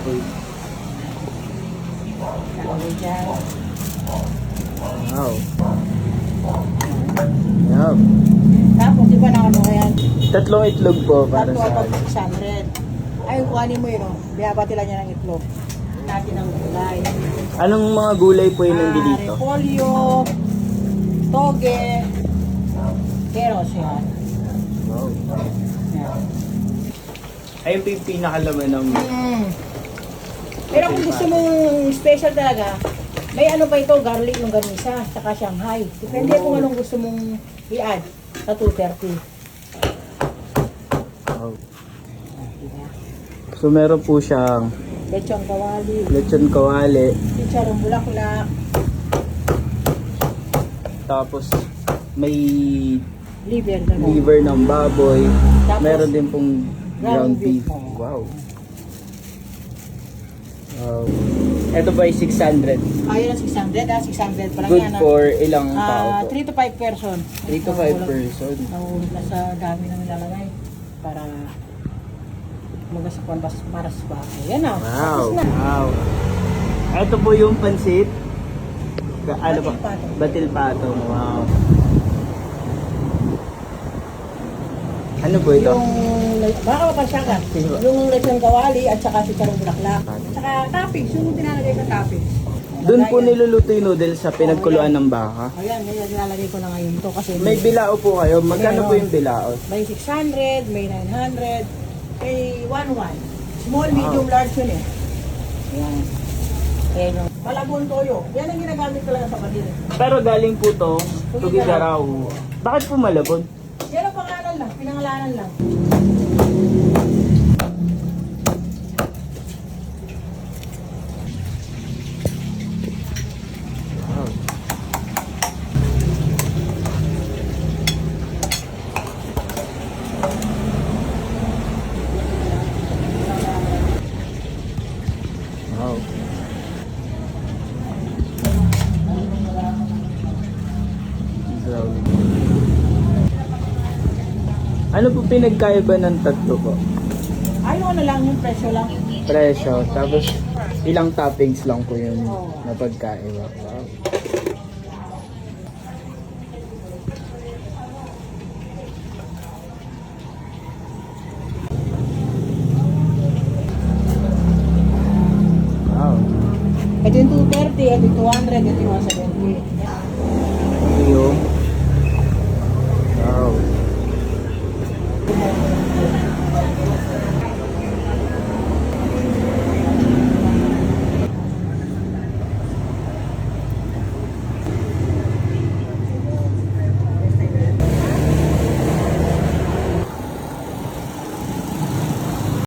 baboy. Lalagay dyan. Wow. Yup. Tapos, di ba na ano yan? 3 itlog po para Tatlo sa... ako 600. Ay, kuhanin mo yun, oh. Binabati lang niya ng itlog. Natin ang gulay. Anong mga gulay po yung nandito? Repolyo, toge, keros yan. Wow. Yan. Ayun po yung pinakalaman ng... Pero kung gusto mong special talaga, may ano pa ito, garlic ng ganisa, saka Shanghai. Depende kung anong gusto mong i-add sa 230. Wow. So meron po siyang Lechon kawali, lechon kawali, chicharong bulaklak, tapos may liver na liver ng baboy, Tapos, meron din pong ground beef. beef. Wow. Wow. Ito ba ay 600? Ayun ang 600 pa lang Good yan. for ilang tao po? 3 to 5 person. 3 to 5 person. Nahulog na sa dami na nilalagay para magasakuan para sa bahay. Yan na. Wow. Tapos na. Wow. Ito po yung pansit. Ano ba? Batil patong. Batil patong. Wow. Ano po ito? Baka mapasyakan. Sige. Yung lechon kawali at saka si charong bulaklak. At saka toppings. Yung tinalagay sa toppings. Doon po niluluto yung noodles sa pinagkuluan ng baka. Ayan, nilalagay ko na ngayon to kasi May bilao po kayo. Magkano po Meron. yung bilao? may 600, may 900, may 1-1. Small, medium, large yun eh. Ayan. Ayan yung palabon toyo. Yan ang ginagamit ko lang sa kapatid. Pero galing po to, Tugigaraw. Bakit po malabon? Yan ang pangalan lang, pinangalanan lang. Wow. Wow. Ano po pinagkaiba ng tatlo po? Ayaw ano lang, yung presyo lang. Presyo, tapos ilang toppings lang po yung napagkaiba. Wow. Wow. Ito yung 230, ito yung 200, ito yung 170. Ito yung